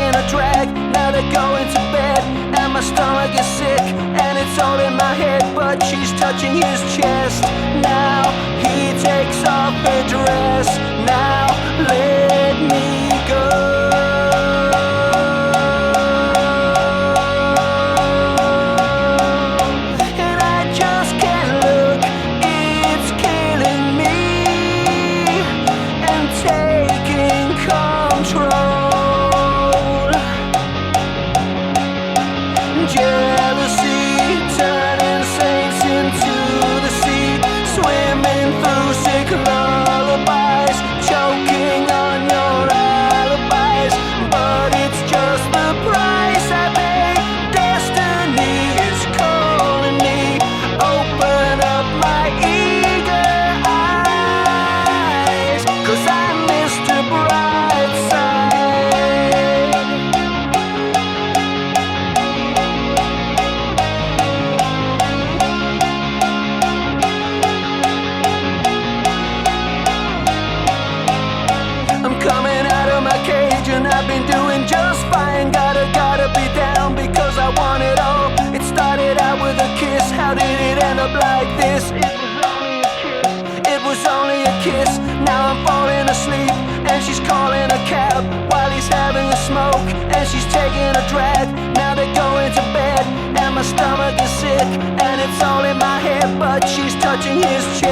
taking a drag. Now they're going to bed, and my stomach is sick, and it's all in my head, but she's touching his chest. Now he takes off her dress. Now let me go. I've been doing just fine. Gotta be down because I want it all. It started out with a kiss. How did it end up like this? It was only a kiss. Now I'm falling asleep, and she's calling a cab while he's having a smoke, and she's taking a drag. Now they're going to bed, and my stomach is sick, and it's all in my head, but she's touching his chin.